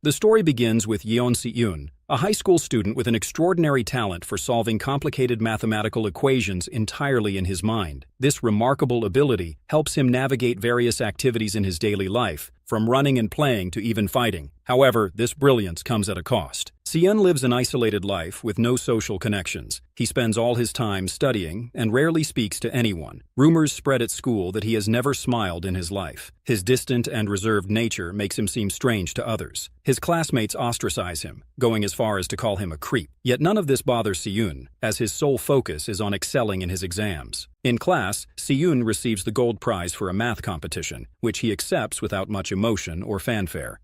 The story begins with Yeon Si-yoon, a high school student with an extraordinary talent for solving complicated mathematical equations entirely in his mind. This remarkable ability helps him navigate various activities in his daily life, from running and playing to even fighting. However, this brilliance comes at a cost. Si-yoon lives an isolated life with no social connections. He spends all his time studying and rarely speaks to anyone. Rumors spread at school that he has never smiled in his life. His distant and reserved nature makes him seem strange to others. His classmates ostracize him, going as far as to call him a creep. Yet none of this bothers Si-yoon, as his sole focus is on excelling in his exams. In class, Si-yoon receives the gold prize for a math competition, which he accepts without much emotion or fanfare.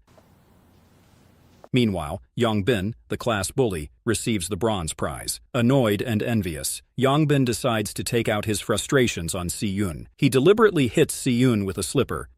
Meanwhile, Yongbin, the class bully, receives the bronze prize. Annoyed and envious, Yongbin decides to take out his frustrations on Si-yoon. He deliberately hits Si-yoon with a slipper,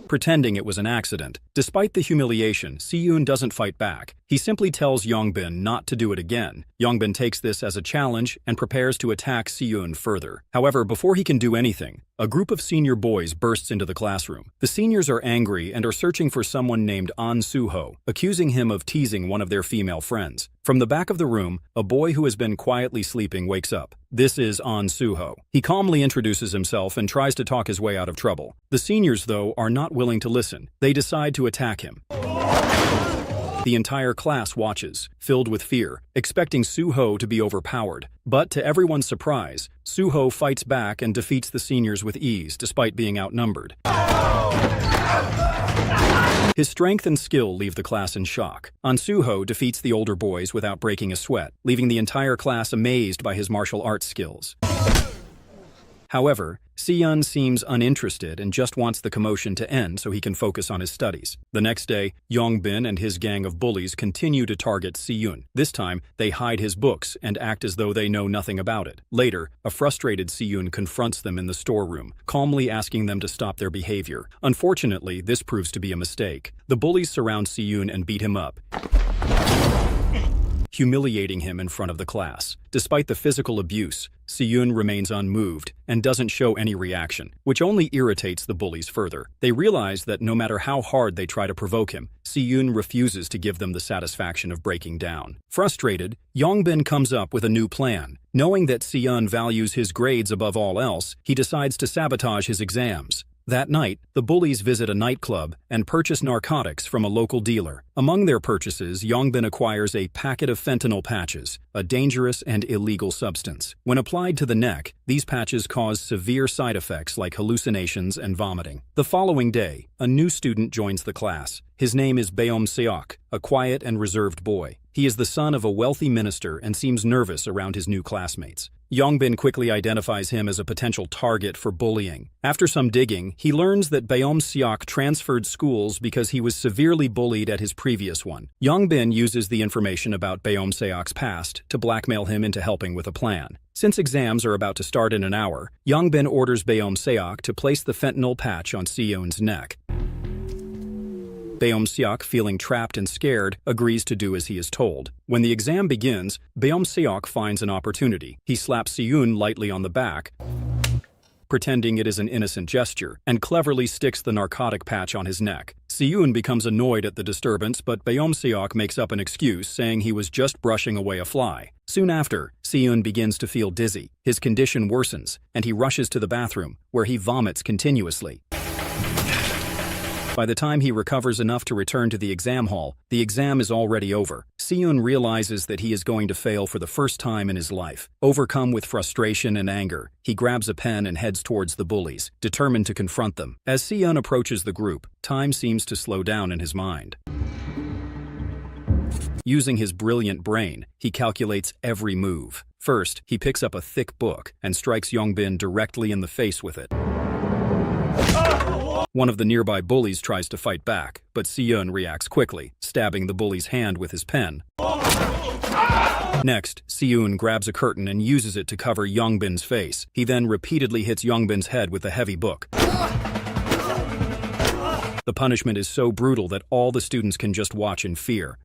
pretending it was an accident. Despite the humiliation, Si-yoon doesn't fight back. He simply tells Yongbin not to do it again. Yongbin takes this as a challenge and prepares to attack Si-yoon further. However, before he can do anything, a group of senior boys bursts into the classroom. The seniors are angry and are searching for someone named An Soo-ho, accusing him of teasing one of their female friends. From the back of the room, a boy who has been quietly sleeping wakes up. This is An Soo-ho. He calmly introduces himself and tries to talk his way out of trouble. The seniors, though, are not willing to listen. They decide to attack him. The entire class watches, filled with fear, expecting Soo-ho to be overpowered. But to everyone's surprise, Soo-ho fights back and defeats the seniors with ease, despite being outnumbered. His strength and skill leave the class in shock. An Soo-ho defeats the older boys without breaking a sweat, leaving the entire class amazed by his martial arts skills. However, Si-yoon seems uninterested and just wants the commotion to end so he can focus on his studies. The next day, Yongbin and his gang of bullies continue to target Si-yoon. This time, they hide his books and act as though they know nothing about it. Later, a frustrated Si-yoon confronts them in the storeroom, calmly asking them to stop their behavior. Unfortunately, this proves to be a mistake. The bullies surround Si-yoon and beat him up, humiliating him in front of the class. Despite the physical abuse, Si-yoon remains unmoved and doesn't show any reaction, which only irritates the bullies further. They realize that no matter how hard they try to provoke him, Si-yoon refuses to give them the satisfaction of breaking down. Frustrated, Yongbin comes up with a new plan. Knowing that Si-yoon values his grades above all else, he decides to sabotage his exams. That night, the bullies visit a nightclub and purchase narcotics from a local dealer. Among their purchases, Yongbin acquires a packet of fentanyl patches, a dangerous and illegal substance. When applied to the neck, these patches cause severe side effects like hallucinations and vomiting. The following day, a new student joins the class. His name is Beom-seok, a quiet and reserved boy. He is the son of a wealthy minister and seems nervous around his new classmates. Yongbin quickly identifies him as a potential target for bullying. After some digging, he learns that Beom-seok transferred schools because he was severely bullied at his previous one. Yongbin uses the information about Beom-seok's past to blackmail him into helping with a plan. Since exams are about to start in an hour, Yongbin orders Beom-seok to place the fentanyl patch on Si-yoon's neck. Beom-seok, feeling trapped and scared, agrees to do as he is told. When the exam begins, Beom-seok finds an opportunity. He slaps Si-yoon lightly on the back, pretending it is an innocent gesture, and cleverly sticks the narcotic patch on his neck. Si-yoon becomes annoyed at the disturbance, but Beom-seok makes up an excuse, saying he was just brushing away a fly. Soon after, Si-yoon begins to feel dizzy. His condition worsens, and he rushes to the bathroom, where he vomits continuously. By the time he recovers enough to return to the exam hall, the exam is already over. Si-yoon realizes that he is going to fail for the first time in his life. Overcome with frustration and anger, he grabs a pen and heads towards the bullies, determined to confront them. As Si-yoon approaches the group, time seems to slow down in his mind. Using his brilliant brain, he calculates every move. First, he picks up a thick book and strikes Yongbin directly in the face with it. One of the nearby bullies tries to fight back, but Si-yoon reacts quickly, stabbing the bully's hand with his pen. Next, Si-yoon grabs a curtain and uses it to cover Yongbin's face. He then repeatedly hits Yongbin's head with the heavy book. The punishment is so brutal that all the students can just watch in fear.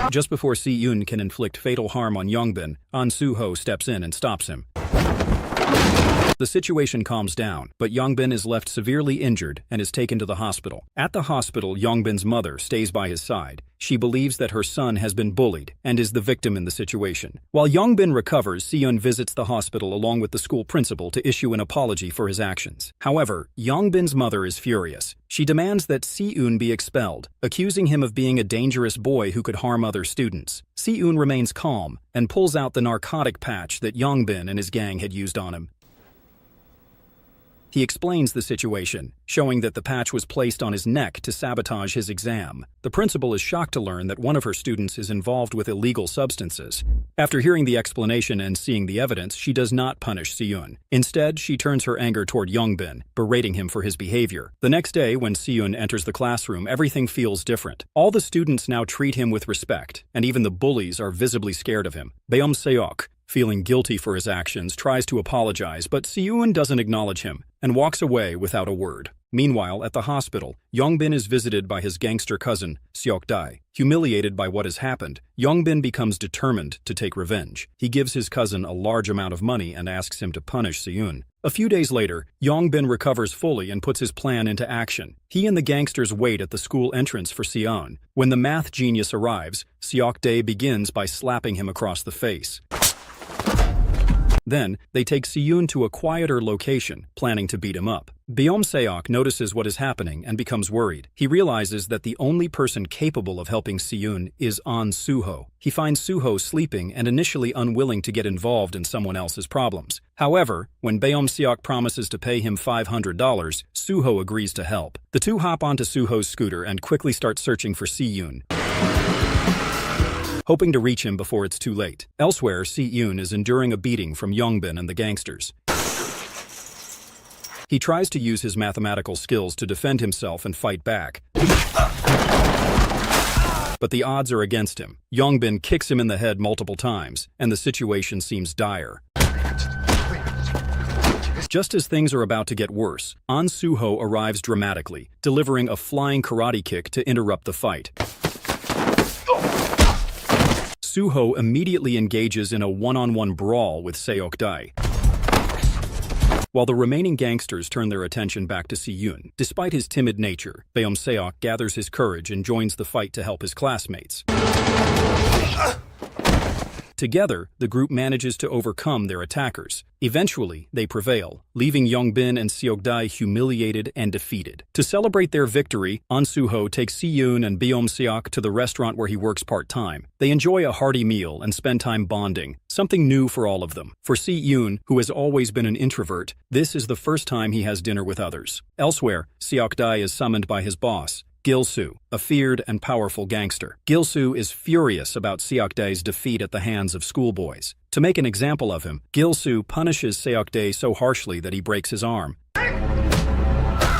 Just before Si-yoon can inflict fatal harm on Yongbin, An Soo-ho steps in and stops him. The situation calms down, but Yongbin is left severely injured and is taken to the hospital. At the hospital, Yongbin's mother stays by his side. She believes that her son has been bullied and is the victim in the situation. While Yongbin recovers, Siyun visits the hospital along with the school principal to issue an apology for his actions. However, Yongbin's mother is furious. She demands that Siyun be expelled, accusing him of being a dangerous boy who could harm other students. Siyun remains calm and pulls out the narcotic patch that Yongbin and his gang had used on him. He explains the situation, showing that the patch was placed on his neck to sabotage his exam. The principal is shocked to learn that one of her students is involved with illegal substances. After hearing the explanation and seeing the evidence, she does not punish Siyun. Instead, she turns her anger toward Yongbin, berating him for his behavior. The next day, when Siyun enters the classroom, everything feels different. All the students now treat him with respect, and even the bullies are visibly scared of him. Beom-seok, feeling guilty for his actions, tries to apologize, but Siyun doesn't acknowledge him and walks away without a word. Meanwhile, at the hospital, Yongbin is visited by his gangster cousin, Seok-dae. Humiliated by what has happened, Yongbin becomes determined to take revenge. He gives his cousin a large amount of money and asks him to punish Siyun. A few days later, Yongbin recovers fully and puts his plan into action. He and the gangsters wait at the school entrance for Siyun. When the math genius arrives, Seok-dae begins by slapping him across the face. Then, they take Siyun to a quieter location, planning to beat him up. Beom-seok notices what is happening and becomes worried. He realizes that the only person capable of helping Siyun is An Suho. He finds Suho sleeping and initially unwilling to get involved in someone else's problems. However, when Beom-seok promises to pay him $500, Suho agrees to help. The two hop onto Suho's scooter and quickly start searching for Siyun, hoping to reach him before it's too late. Elsewhere, Siyun is enduring a beating from Yongbin and the gangsters. He tries to use his mathematical skills to defend himself and fight back, but the odds are against him. Yongbin kicks him in the head multiple times, and the situation seems dire. Just as things are about to get worse, An Suho arrives dramatically, delivering a flying karate kick to interrupt the fight. Suho immediately engages in a one-on-one brawl with Seok-dae, while the remaining gangsters turn their attention back to Siyun. Despite his timid nature, Beom-seok gathers his courage and joins the fight to help his classmates. Together, the group manages to overcome their attackers. Eventually, they prevail, leaving Yongbin and Seok-dae humiliated and defeated. To celebrate their victory, An Suho takes Siyun and Beom-seok to the restaurant where he works part-time. They enjoy a hearty meal and spend time bonding, something new for all of them. For Siyun, who has always been an introvert, this is the first time he has dinner with others. Elsewhere, Seok-dae is summoned by his boss, Gil-soo, a feared and powerful gangster. Gil-soo is furious about Seok-dae's defeat at the hands of schoolboys. To make an example of him, Gil-soo punishes Seok-dae so harshly that he breaks his arm.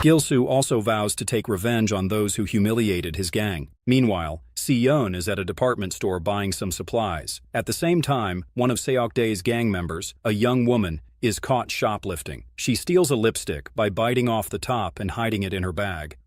Gil-soo also vows to take revenge on those who humiliated his gang. Meanwhile, Siyun is at a department store buying some supplies. At the same time, one of Seok-dae's gang members, a young woman, is caught shoplifting. She steals a lipstick by biting off the top and hiding it in her bag.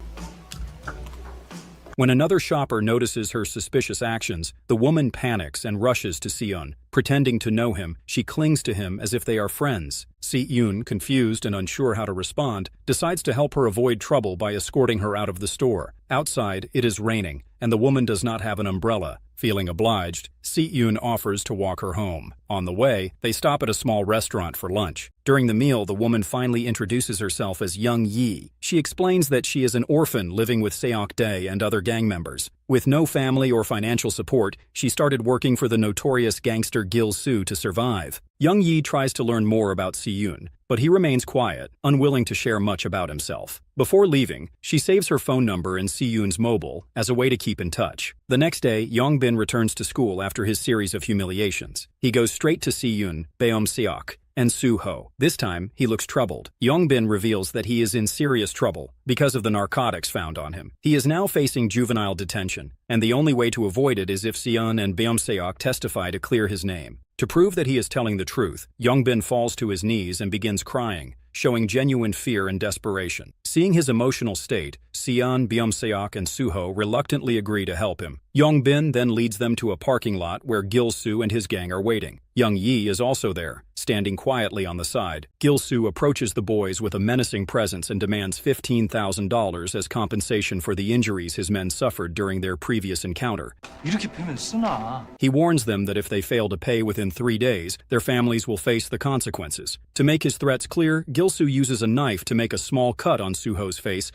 When another shopper notices her suspicious actions, the woman panics and rushes to Siyun. Pretending to know him, she clings to him as if they are friends. Siyun, confused and unsure how to respond, decides to help her avoid trouble by escorting her out of the store. Outside, it is raining, and the woman does not have an umbrella. Feeling obliged, Siyun offers to walk her home. On the way, they stop at a small restaurant for lunch. During the meal, the woman finally introduces herself as Young Yi. She explains that she is an orphan living with Seok-dae and other gang members. With no family or financial support, she started working for the notorious gangster Gil-soo to survive. Young Yi tries to learn more about Siyun, but he remains quiet, unwilling to share much about himself. Before leaving, she saves her phone number in Siyun's mobile as a way to keep in touch. The next day, Yongbin returns to school after his series of humiliations. He goes straight to Siyun, Beom-seok, and Suho. This time, he looks troubled. Yongbin reveals that he is in serious trouble because of the narcotics found on him. He is now facing juvenile detention, and the only way to avoid it is if Siyun and Beom-seok testify to clear his name. To prove that he is telling the truth, Yongbin falls to his knees and begins crying, showing genuine fear and desperation. Seeing his emotional state, Siyun, Beom-seok, and Suho reluctantly agree to help him. Yongbin then leads them to a parking lot where Gil-soo and his gang are waiting. Young Yi is also there, standing quietly on the side. Gil-soo approaches the boys with a menacing presence and demands $15,000 as compensation for the injuries his men suffered during their previous encounter. He warns them that if they fail to pay within 3 days, their families will face the consequences. To make his threats clear, Gil-soo uses a knife to make a small cut on Suho's face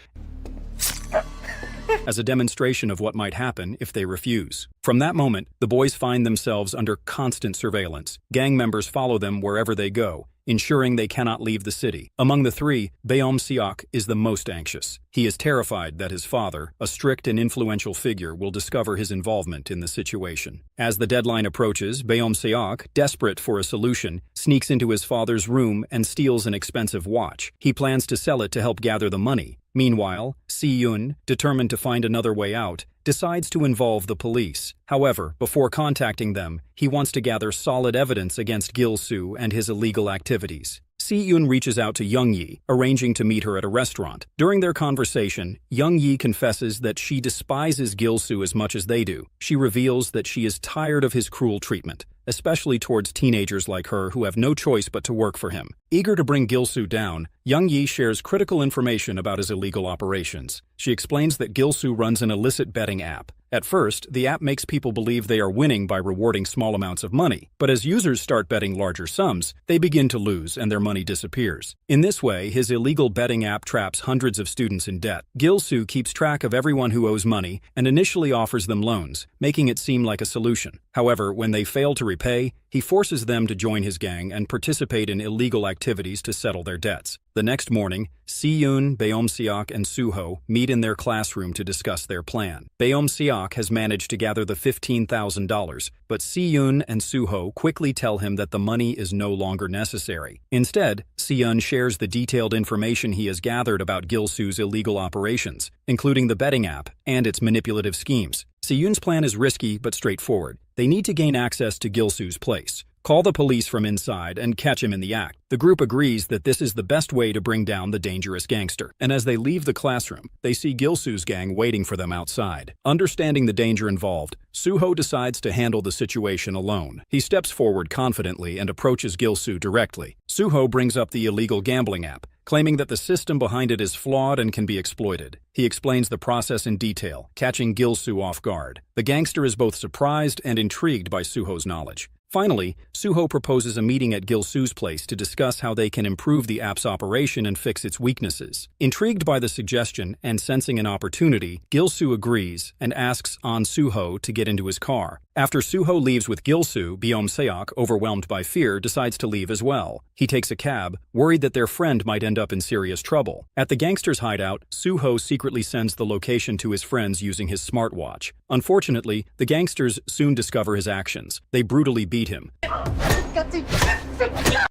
as a demonstration of what might happen if they refuse. From that moment, the boys find themselves under constant surveillance. Gang members follow them wherever they go, ensuring they cannot leave the city. Among the three, Beom-seok is the most anxious. He is terrified that his father, a strict and influential figure, will discover his involvement in the situation. As the deadline approaches, Beom-seok, desperate for a solution, sneaks into his father's room and steals an expensive watch. He plans to sell it to help gather the money. Meanwhile, Si-yoon, determined to find another way out, decides to involve the police. However, before contacting them, he wants to gather solid evidence against Gil-soo and his illegal activities. Si-yoon reaches out to Young Yi, arranging to meet her at a restaurant. During their conversation, Young Yi confesses that she despises Gil-soo as much as they do. She reveals that she is tired of his cruel treatment, especially towards teenagers like her who have no choice but to work for him. Eager to bring Gil-soo down, Young Yi shares critical information about his illegal operations. She explains that Gil-soo runs an illicit betting app. At first, the app makes people believe they are winning by rewarding small amounts of money, but as users start betting larger sums, they begin to lose and their money disappears. In this way, his illegal betting app traps hundreds of students in debt. Gil-soo keeps track of everyone who owes money and initially offers them loans, making it seem like a solution. However, when they fail to repay, he forces them to join his gang and participate in illegal activities to settle their debts. The next morning, Si-yoon, Beom-seok, and Suho meet in their classroom to discuss their plan. Beom-seok has managed to gather the $15,000, but Si-yoon and Suho quickly tell him that the money is no longer necessary. Instead, Si-yoon shares the detailed information he has gathered about Gil-soo's illegal operations, including the betting app and its manipulative schemes. Si-yoon's plan is risky but straightforward. They need to gain access to Gil-soo's place, call the police from inside, and catch him in the act. The group agrees that this is the best way to bring down the dangerous gangster, and as they leave the classroom, they see Gil-soo's gang waiting for them outside. Understanding the danger involved, Suho decides to handle the situation alone. He steps forward confidently and approaches Gil-soo directly. Suho brings up the illegal gambling app, claiming that the system behind it is flawed and can be exploited. He explains the process in detail, catching Gil-soo off guard. The gangster is both surprised and intrigued by Suho's knowledge. Finally, Suho proposes a meeting at Gil-soo's place to discuss how they can improve the app's operation and fix its weaknesses. Intrigued by the suggestion and sensing an opportunity, Gil-soo agrees and asks Suho to get into his car. After Suho leaves with Gil-soo, Beom-seok, overwhelmed by fear, decides to leave as well. He takes a cab, worried that their friend might end up in serious trouble. At the gangster's hideout, Suho secretly sends the location to his friends using his smartwatch. Unfortunately, the gangsters soon discover his actions. They brutally beat him,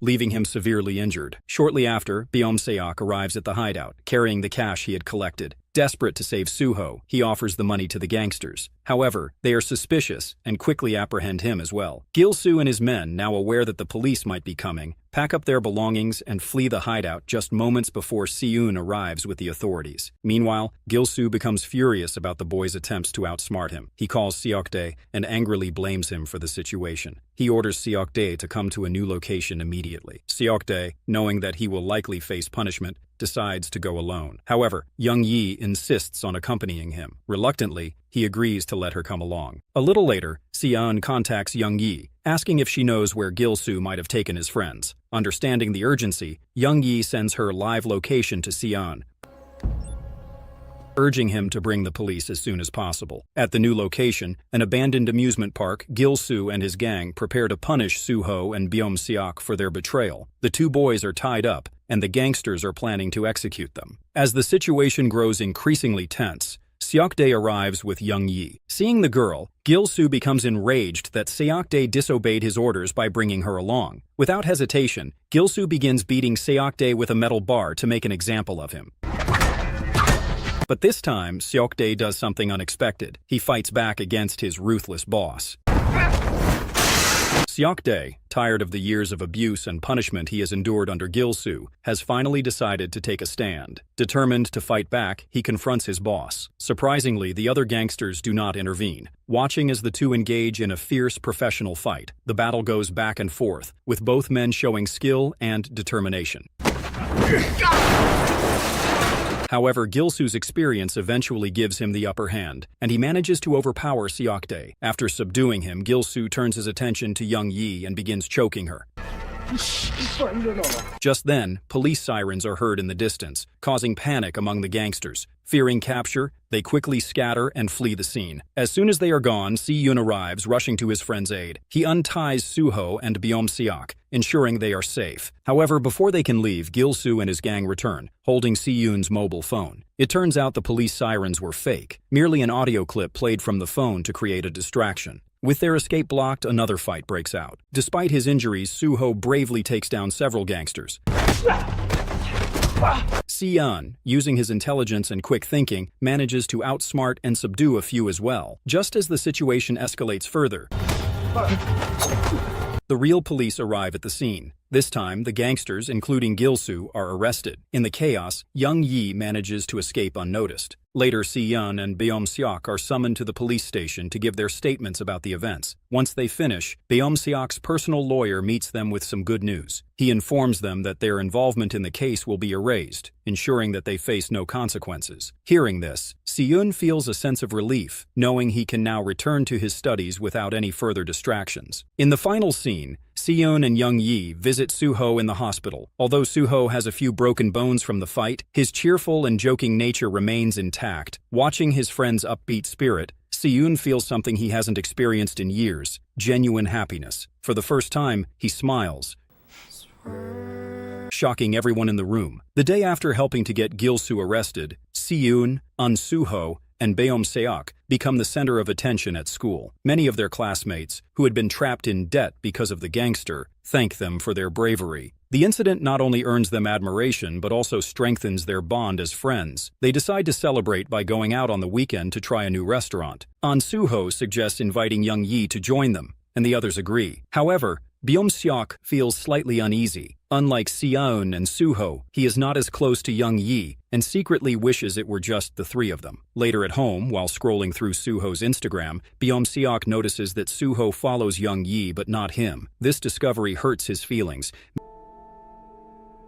leaving him severely injured. Shortly after, Beom-seok arrives at the hideout, carrying the cash he had collected. Desperate to save Suho, he offers the money to the gangsters. However, they are suspicious and quickly apprehend him as well. Gil-soo and his men, now aware that the police might be coming, pack up their belongings and flee the hideout just moments before Si-yoon arrives with the authorities. Meanwhile, Gil-soo becomes furious about the boys' attempts to outsmart him. He calls Seok-dae and angrily blames him for the situation. He orders Seok-dae to come to a new location immediately. Seok-dae, knowing that he will likely face punishment, decides to go alone. However, Young Yi insists on accompanying him. Reluctantly, he agrees to let her come along. A little later, Si-yeon contacts Young Yi, asking if she knows where Gil-soo might have taken his friends. Understanding the urgency, Young Yi sends her live location to Si-yeon, urging him to bring the police as soon as possible. At the new location, an abandoned amusement park, Gil-soo and his gang prepare to punish Suho and Beom-seok for their betrayal. The two boys are tied up, and the gangsters are planning to execute them. As the situation grows increasingly tense, Seok-dae arrives with Young Yi. Seeing the girl, Gil-soo becomes enraged that Seok-dae disobeyed his orders by bringing her along. Without hesitation, Gil-soo begins beating Seok-dae with a metal bar to make an example of him. But this time, Seok-dae does something unexpected. He fights back against his ruthless boss. Seok-dae, tired of the years of abuse and punishment he has endured under Gil-soo, has finally decided to take a stand. Determined to fight back, he confronts his boss. Surprisingly, the other gangsters do not intervene. Watching as the two engage in a fierce professional fight, the battle goes back and forth, with both men showing skill and determination. However, Gil-soo's experience eventually gives him the upper hand, and he manages to overpower Seok-dae. After subduing him, Gil-soo turns his attention to Young Yi and begins choking her. Just then, police sirens are heard in the distance, causing panic among the gangsters. Fearing capture, they quickly scatter and flee the scene. As soon as they are gone, Si-yoon arrives, rushing to his friend's aid. He unties Soo-ho and Beom-seok, ensuring they are safe. However, before they can leave, Gil-soo and his gang return, holding Si-yoon's mobile phone. It turns out the police sirens were fake, merely an audio clip played from the phone to create a distraction. With their escape blocked, another fight breaks out. Despite his injuries, Soo-ho bravely takes down several gangsters. Si-yeon, using his intelligence and quick thinking, manages to outsmart and subdue a few as well. Just as the situation escalates further, the real police arrive at the scene. This time, the gangsters, including Gil-soo, are arrested. In the chaos, Young Yi manages to escape unnoticed. Later, Si-yeon and Beom-seok are summoned to the police station to give their statements about the events. Once they finish, Beom-seok's personal lawyer meets them with some good news. He informs them that their involvement in the case will be erased, ensuring that they face no consequences. Hearing this, Si-yeon feels a sense of relief, knowing he can now return to his studies without any further distractions. In the final scene, Si-yeon and Young Yi visit Soo-ho in the hospital. Although Soo-ho has a few broken bones from the fight, his cheerful and joking nature remains intact. Watching his friend's upbeat spirit, Si-yeon feels something he hasn't experienced in years: genuine happiness. For the first time, he smiles, shocking everyone in the room. The day after helping to get Gil-soo arrested, Si-yeon, Soo-ho, and Beom-seok become the center of attention at school. Many of their classmates, who had been trapped in debt because of the gangster, thank them for their bravery. The incident not only earns them admiration but also strengthens their bond as friends. They decide to celebrate by going out on the weekend to try a new restaurant. Soo-ho suggests inviting Young Yi to join them, and the others agree. However, Beom-seok feels slightly uneasy. Unlike Si-yeon and Soo-ho, he is not as close to Young Yi and secretly wishes it were just the three of them. Later at home, while scrolling through Soo-ho's Instagram, Beom-seok notices that Soo-ho follows Young Yi but not him. This discovery hurts his feelings,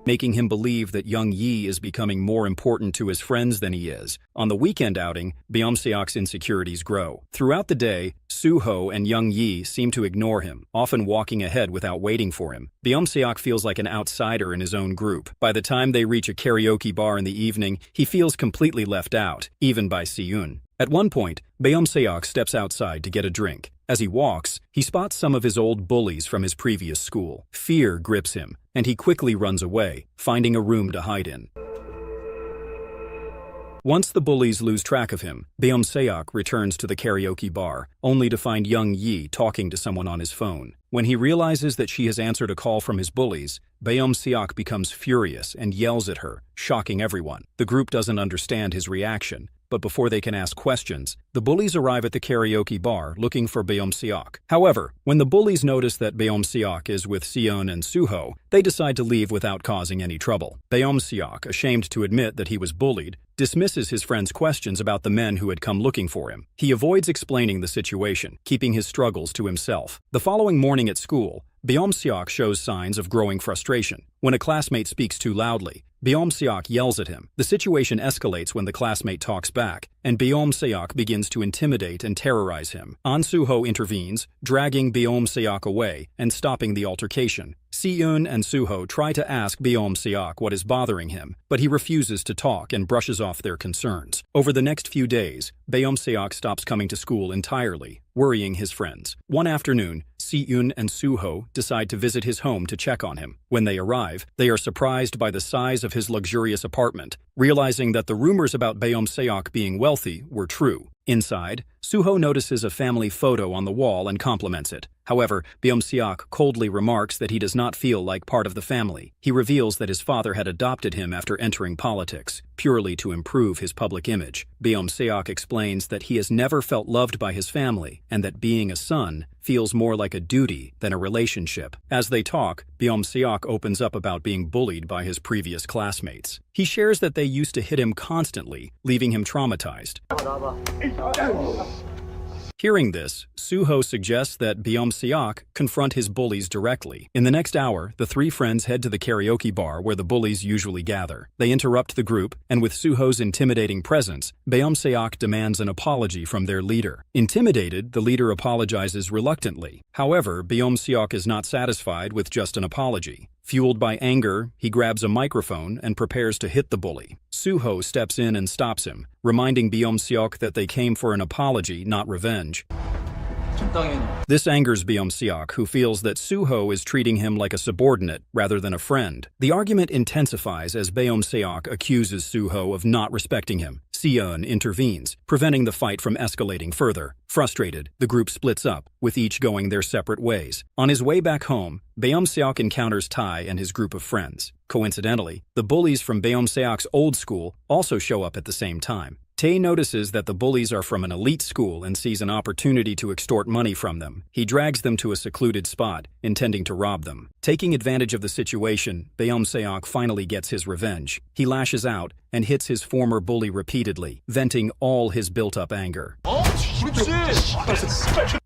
making him believe that Young Yi is becoming more important to his friends than he is. On the weekend outing, Beom-seok's insecurities grow. Throughout the day, Soo-ho and Young Yi seem to ignore him, often walking ahead without waiting for him. Beom-seok feels like an outsider in his own group. By the time they reach a karaoke bar in the evening, he feels completely left out, even by Si-yeon. At one point, Beom-seok steps outside to get a drink. As he walks, he spots some of his old bullies from his previous school. Fear grips him, and he quickly runs away, finding a room to hide in. Once the bullies lose track of him, Beom-seok returns to the karaoke bar, only to find Young Yi talking to someone on his phone. When he realizes that she has answered a call from his bullies, Beom-seok becomes furious and yells at her, shocking everyone. The group doesn't understand his reaction, but before they can ask questions, the bullies arrive at the karaoke bar looking for Beom-seok. However, when the bullies notice that Beom-seok is with Si-yeon and Soo-ho, they decide to leave without causing any trouble. Beom-seok, ashamed to admit that he was bullied, dismisses his friend's questions about the men who had come looking for him. He avoids explaining the situation, keeping his struggles to himself. The following morning at school, Beom-seok shows signs of growing frustration. When a classmate speaks too loudly, Beom-seok yells at him. The situation escalates when the classmate talks back, and Beom-seok begins to intimidate and terrorize him. Soo-ho intervenes, dragging Beom-seok away and stopping the altercation. Si-yeon and Soo-ho try to ask Beom-seok what is bothering him, but he refuses to talk and brushes off their concerns. Over the next few days, Beom-seok stops coming to school entirely, worrying his friends. One afternoon, Si-yeon and Soo-ho decide to visit his home to check on him. When they arrive, they are surprised by the size of his luxurious apartment, realizing that the rumors about Beom-seok being wealthy were true. Inside, Soo-ho notices a family photo on the wall and compliments it. However, Beom-seok coldly remarks that he does not feel like part of the family. He reveals that his father had adopted him after entering politics, purely to improve his public image. Beom-seok explains that he has never felt loved by his family, and that being a son feels more like a duty than a relationship. As they talk, Beom-seok opens up about being bullied by his previous classmates. He shares that they used to hit him constantly, leaving him traumatized. Hearing this, Soo-ho suggests that Beom-seok confront his bullies directly. In the next hour, the three friends head to the karaoke bar where the bullies usually gather. They interrupt the group, and with Soo-ho's intimidating presence, Beom-seok demands an apology from their leader. Intimidated, the leader apologizes reluctantly. However, Beom-seok is not satisfied with just an apology. Fueled by anger, he grabs a microphone and prepares to hit the bully. Soo-ho steps in and stops him, reminding Beom-seok that they came for an apology, not revenge. This angers Beom-seok, who feels that Soo-ho is treating him like a subordinate rather than a friend. The argument intensifies as Beom-seok accuses Soo-ho of not respecting him. Seon intervenes, preventing the fight from escalating further. Frustrated, the group splits up, with each going their separate ways. On his way back home, Beom-seok encounters Tae and his group of friends. Coincidentally, the bullies from Beom-seok's old school also show up at the same time. Tae notices that the bullies are from an elite school and sees an opportunity to extort money from them. He drags them to a secluded spot, intending to rob them. Taking advantage of the situation, Beom-seok finally gets his revenge. He lashes out and hits his former bully repeatedly, venting all his built-up anger.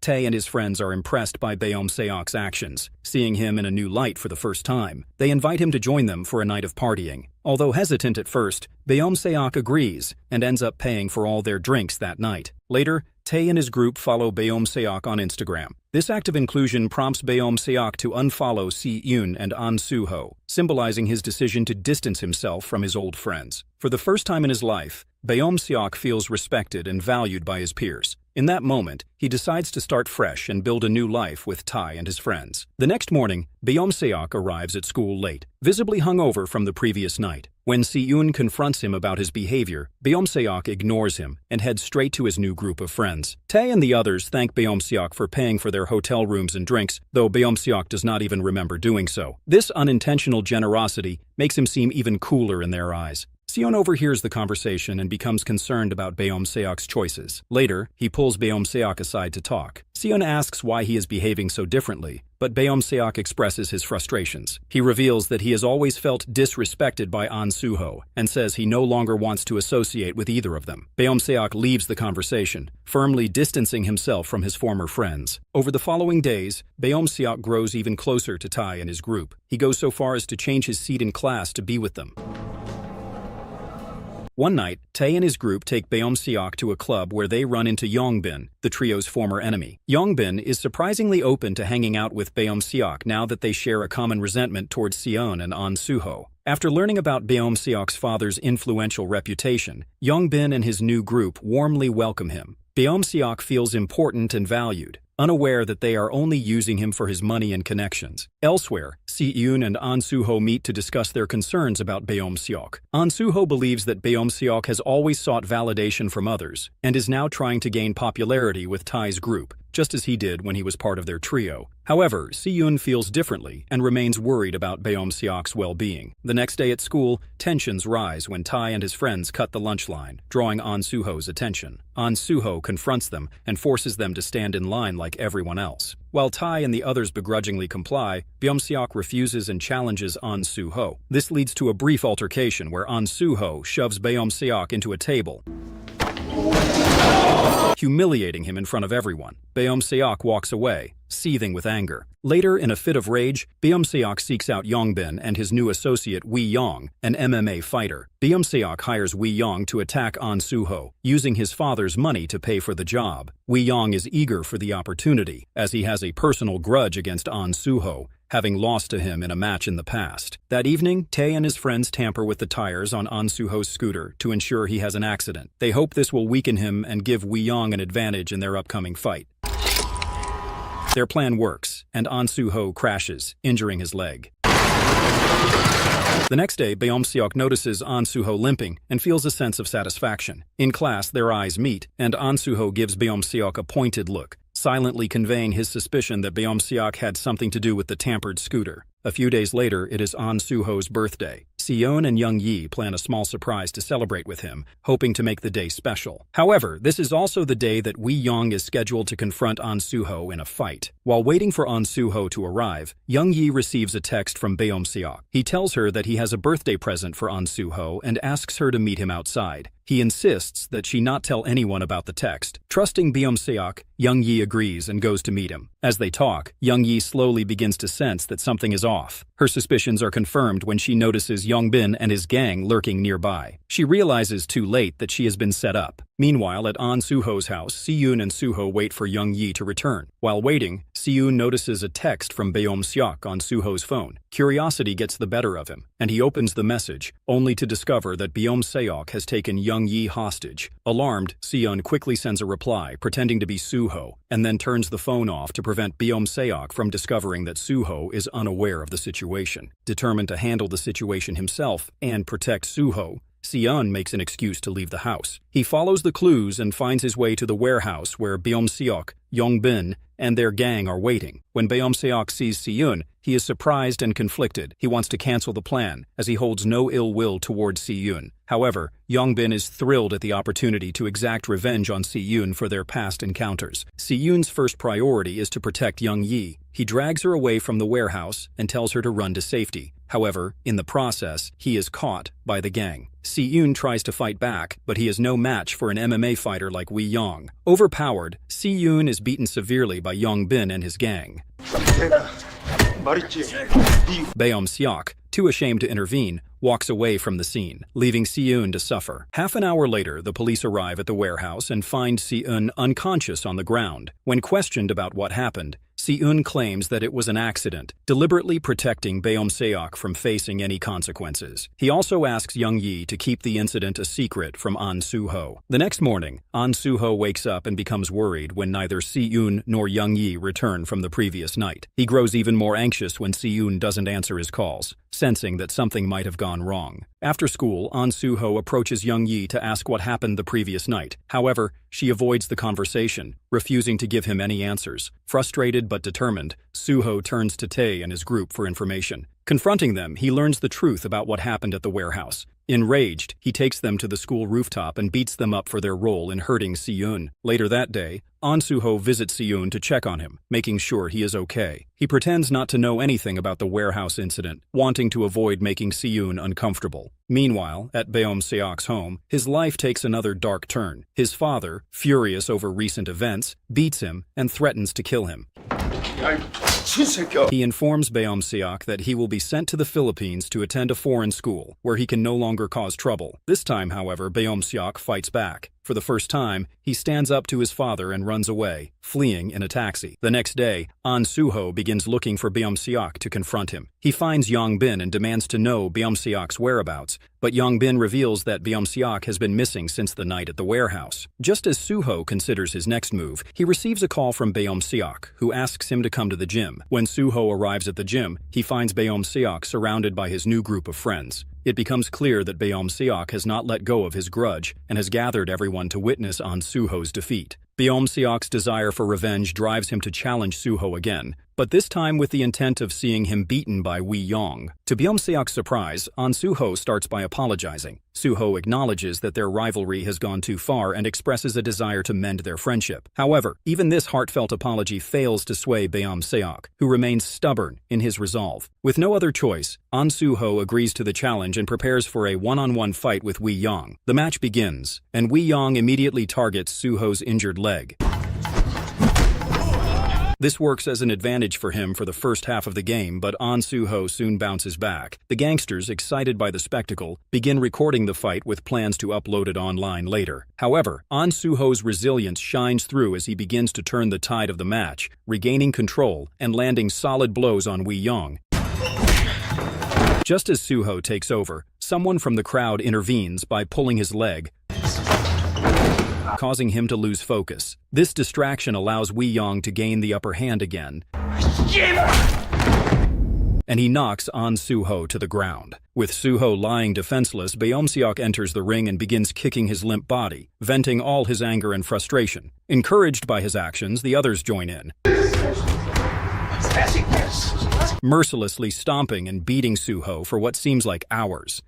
Tae and his friends are impressed by Beom-seok's actions, seeing him in a new light for the first time. They invite him to join them for a night of partying. Although hesitant at first, Beom-seok agrees and ends up paying for all their drinks that night. Later, Tae and his group follow Beom-seok on Instagram. This act of inclusion prompts Beom-seok to unfollow Si-eun and An Soo-ho, symbolizing his decision to distance himself from his old friends. For the first time in his life, Beom-seok feels respected and valued by his peers. In that moment, he decides to start fresh and build a new life with Tae and his friends. The next morning, Beom-seok arrives at school late, visibly hungover from the previous night. When Si-eun confronts him about his behavior, Beom-seok ignores him and heads straight to his new group of friends. Tae and the others thank Beom-seok for paying for their hotel rooms and drinks, though Beom-seok does not even remember doing so. This unintentional generosity makes him seem even cooler in their eyes. Seon overhears the conversation and becomes concerned about Beom-seok's choices. Later, he pulls Beom-seok aside to talk. Seon asks why he is behaving so differently, but Beom-seok expresses his frustrations. He reveals that he has always felt disrespected by An Soo-ho and says he no longer wants to associate with either of them. Beom-seok leaves the conversation, firmly distancing himself from his former friends. Over the following days, Beom-seok grows even closer to Tae and his group. He goes so far as to change his seat in class to be with them. One night, Tae and his group take Beom-seok to a club where they run into Yongbin, the trio's former enemy. Yongbin is surprisingly open to hanging out with Beom-seok now that they share a common resentment towards Seon and An Soo-ho. After learning about Beom-seok's father's influential reputation, Yongbin and his new group warmly welcome him. Beom-seok feels important and valued, unaware that they are only using him for his money and connections. Elsewhere, Si-eun and An Soo-ho meet to discuss their concerns about Beom-seok. An Soo-ho believes that Beom-seok has always sought validation from others and is now trying to gain popularity with Tae's group, just as he did when he was part of their trio. However, Si-eun feels differently and remains worried about Beom-seok's well-being. The next day at school, tensions rise when Tae and his friends cut the lunch line, drawing An Soo-ho's attention. An Soo-ho confronts them and forces them to stand in line like everyone else. While Tae and the others begrudgingly comply, Beom-seok refuses and challenges An Soo-ho. This leads to a brief altercation where An Soo-ho shoves Beom-seok into a table, humiliating him in front of everyone. Beom-seok walks away, seething with anger. Later, in a fit of rage, Beom-seok seeks out Yongbin and his new associate Wee Yong, an MMA fighter. Beom-seok hires Wee Yong to attack An Soo-ho, using his father's money to pay for the job. Wee Yong is eager for the opportunity, as he has a personal grudge against An Soo-ho, having lost to him in a match in the past. That evening, Tae and his friends tamper with the tires on An Soo-ho's scooter to ensure he has an accident. They hope this will weaken him and give Wee Yong an advantage in their upcoming fight. Their plan works, and An Soo-ho crashes, injuring his leg. The next day, Beom-seok notices An Soo-ho limping and feels a sense of satisfaction. In class, their eyes meet, and An Soo-ho gives Beom-seok a pointed look, silently conveying his suspicion that Beom-seok had something to do with the tampered scooter. A few days later, it is An Soo-ho's birthday. Si-yeon and Young Yi plan a small surprise to celebrate with him, hoping to make the day special. However, this is also the day that Wee Young is scheduled to confront An Soo-ho in a fight. While waiting for An Soo-ho to arrive, Young Yi receives a text from Beom-seok. He tells her that he has a birthday present for An Soo-ho and asks her to meet him outside. He insists that she not tell anyone about the text. Trusting Beom-seok, Young Yi agrees and goes to meet him. As they talk, Young Yi slowly begins to sense that something is off. Her suspicions are confirmed when she notices Yongbin and his gang lurking nearby. She realizes too late that she has been set up. Meanwhile, at An Soo-ho's house, Si-yoon and Soo-ho wait for Young Yi to return. While waiting, Si-yoon notices a text from Beom-seok on Soo-ho's phone. Curiosity gets the better of him, and he opens the message, only to discover that Beom-seok has taken Young Yi hostage. Alarmed, Si-yeon quickly sends a reply, pretending to be Soo-ho, and then turns the phone off to prevent Beom-seok from discovering that Soo-ho is unaware of the situation. Determined to handle the situation himself and protect Soo-ho, Si-yeon makes an excuse to leave the house. He follows the clues and finds his way to the warehouse where Beom-seok, Yongbin, and their gang are waiting. When Beom-seok sees Si-yeon, he is surprised and conflicted. He wants to cancel the plan, as he holds no ill will towards Si-yeon. However, Yongbin is thrilled at the opportunity to exact revenge on Si-yeon for their past encounters. Si-yeon's first priority is to protect Young Yi. He drags her away from the warehouse and tells her to run to safety. However, in the process, he is caught by the gang. Si-yeon tries to fight back, but he is no match for an MMA fighter like Wee Young. Overpowered, Si-yeon is beaten severely by Yongbin and his gang. Beom-seok, too ashamed to intervene, walks away from the scene, leaving Si-yeon to suffer. Half an hour later, the police arrive at the warehouse and find Si-yeon unconscious on the ground. When questioned about what happened, Si-yeon claims that it was an accident, deliberately protecting Beom-seok from facing any consequences. He also asks Young Yi to keep the incident a secret from An Soo-ho. The next morning, An Soo-ho wakes up and becomes worried when neither Si-yeon nor Young Yi return from the previous night. He grows even more anxious when Si-yeon doesn't answer his calls, sensing that something might have gone wrong. After school, An Soo-ho approaches Young Yi to ask what happened the previous night. However, she avoids the conversation, refusing to give him any answers. Frustrated but determined, Soo-ho turns to Tae and his group for information. Confronting them, he learns the truth about what happened at the warehouse. Enraged, he takes them to the school rooftop and beats them up for their role in hurting Si-yeon. Later that day, An Soo-ho visits Si-yeon to check on him, making sure he is okay. He pretends not to know anything about the warehouse incident, wanting to avoid making Si-yeon uncomfortable. Meanwhile, at Beom-seok's home, his life takes another dark turn. His father, furious over recent events, beats him and threatens to kill him. He informs Beom-seok that he will be sent to the Philippines to attend a foreign school, where he can no longer cause trouble. This time, however, Beom-seok fights back. For the first time, he stands up to his father and runs away, fleeing in a taxi. The next day, An Soo-ho begins looking for Beom-seok to confront him. He finds Yongbin and demands to know Beom-seok's whereabouts, but Yongbin reveals that Beom-seok has been missing since the night at the warehouse. Just as Soo-ho considers his next move, he receives a call from Beom-seok, who asks him to come to the gym. When Soo-ho arrives at the gym, he finds Beom-seok surrounded by his new group of friends. It becomes clear that Beom-seok has not let go of his grudge and has gathered everyone to witness An Soo-ho's defeat. Beom-seok's desire for revenge drives him to challenge Soo-ho again, but this time with the intent of seeing him beaten by Wee Young. To Beom-seok's surprise, An Soo-ho starts by apologizing. Soo-ho acknowledges that their rivalry has gone too far and expresses a desire to mend their friendship. However, even this heartfelt apology fails to sway Beom-seok, who remains stubborn in his resolve. With no other choice, An Soo-ho agrees to the challenge and prepares for a one-on-one fight with Wee Young. The match begins, and Wee Young immediately targets Soo-ho's injured leg. This works as an advantage for him for the first half of the game, but An Soo-ho soon bounces back. The gangsters, excited by the spectacle, begin recording the fight with plans to upload it online later. However, An Soo-ho's resilience shines through as he begins to turn the tide of the match, regaining control and landing solid blows on Wee Young. Just as Soo-ho takes over, someone from the crowd intervenes by pulling his leg, causing him to lose focus. This distraction allows Wee Young to gain the upper hand again, and he knocks An Soo-ho to the ground. With Suho lying defenseless, Beomseok enters the ring and begins kicking his limp body, venting all his anger and frustration. Encouraged by his actions, the others join in, mercilessly stomping and beating Suho for what seems like hours.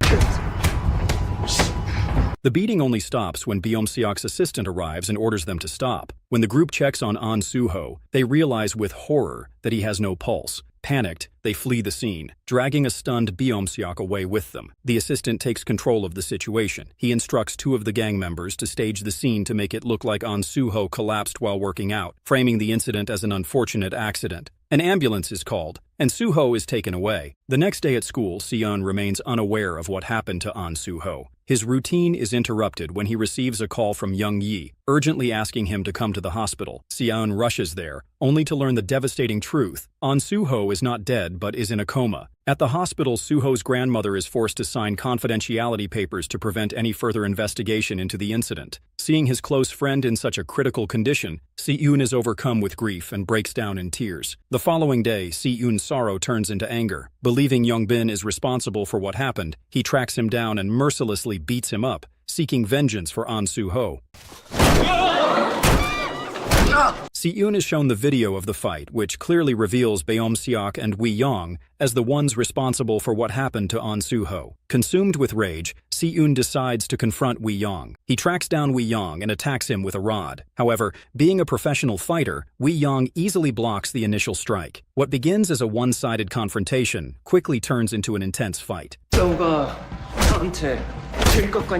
The beating only stops when Beomseok's assistant arrives and orders them to stop. When the group checks on An Suho, they realize with horror that he has no pulse. Panicked, they flee the scene, dragging a stunned Beomseok away with them. The assistant takes control of the situation. He instructs two of the gang members to stage the scene to make it look like An Suho collapsed while working out, framing the incident as an unfortunate accident. An ambulance is called, and Suho is taken away. The next day at school, Seon remains unaware of what happened to An Suho. His routine is interrupted when he receives a call from Young Yi, urgently asking him to come to the hospital. Seon rushes there, only to learn the devastating truth. An Suho is not dead but is in a coma. At the hospital, Suho's grandmother is forced to sign confidentiality papers to prevent any further investigation into the incident. Seeing his close friend in such a critical condition, Si-eun is overcome with grief and breaks down in tears. The following day, Si-eun's sorrow turns into anger. Believing Young-bin is responsible for what happened, he tracks him down and mercilessly beats him up, seeking vengeance for An Suho. Si-eun is shown the video of the fight, which clearly reveals Beomseok and Wee Yong as the ones responsible for what happened to An Suho. Consumed with rage, Si-eun decides to confront Wee Yong. He tracks down Wee Yong and attacks him with a rod. However, being a professional fighter, Wee Yong easily blocks the initial strike. What begins as a one-sided confrontation quickly turns into an intense fight.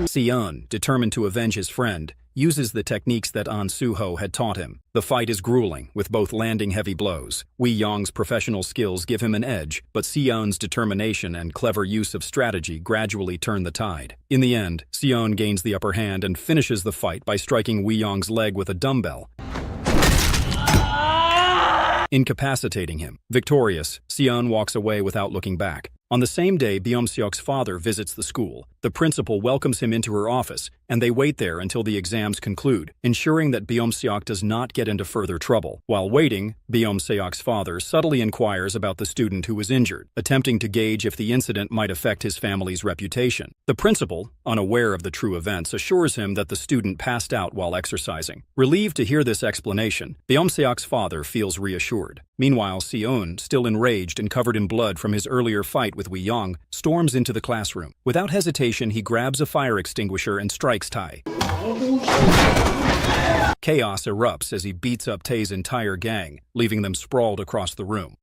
Si-eun, determined to avenge his friend, uses the techniques that An Suho had taught him. The fight is grueling, with both landing heavy blows. Wee Yong's professional skills give him an edge, but Si-eun's determination and clever use of strategy gradually turn the tide. In the end, Si-eun gains the upper hand and finishes the fight by striking Wee Yong's leg with a dumbbell, incapacitating him. Victorious, Si-eun walks away without looking back. On the same day, Beomseok's father visits the school. The principal welcomes him into her office, and they wait there until the exams conclude, ensuring that Beomseok does not get into further trouble. While waiting, Beomseok's father subtly inquires about the student who was injured, attempting to gauge if the incident might affect his family's reputation. The principal, unaware of the true events, assures him that the student passed out while exercising. Relieved to hear this explanation, Beomseok's father feels reassured. Meanwhile, Si-eun, still enraged and covered in blood from his earlier fight with Wee Yong, storms into the classroom. Without hesitation, he grabs a fire extinguisher and strikes Tai. Chaos erupts as he beats up Tae's entire gang, leaving them sprawled across the room.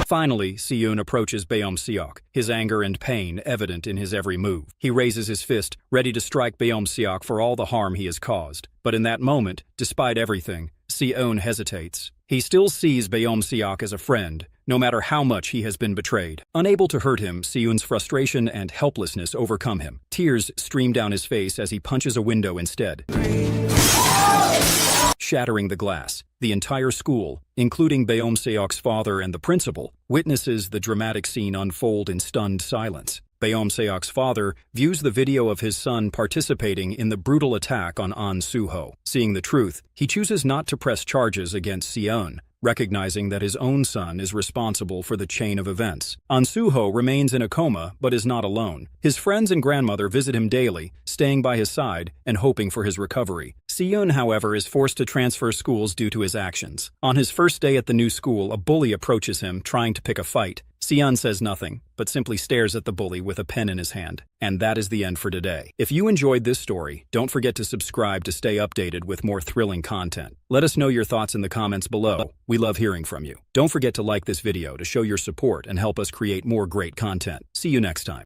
Finally, Si-eun approaches Beomseok, his anger and pain evident in his every move. He raises his fist, ready to strike Beomseok for all the harm he has caused. But in that moment, despite everything, Si-eun hesitates. He still sees Beomseok as a friend, no matter how much he has been betrayed. Unable to hurt him, Si-eun's frustration and helplessness overcome him. Tears stream down his face as he punches a window instead, shattering the glass. The entire school, including Beomseok's father and the principal, witnesses the dramatic scene unfold in stunned silence. Beomseok's father views the video of his son participating in the brutal attack on An Suho. Seeing the truth, he chooses not to press charges against Si-eun, recognizing that his own son is responsible for the chain of events. An Suho remains in a coma but is not alone. His friends and grandmother visit him daily, staying by his side and hoping for his recovery. Si-eun, however, is forced to transfer schools due to his actions. On his first day at the new school, a bully approaches him, trying to pick a fight. Si-eun says nothing, but simply stares at the bully with a pen in his hand. And that is the end for today. If you enjoyed this story, don't forget to subscribe to stay updated with more thrilling content. Let us know your thoughts in the comments below. We love hearing from you. Don't forget to like this video to show your support and help us create more great content. See you next time.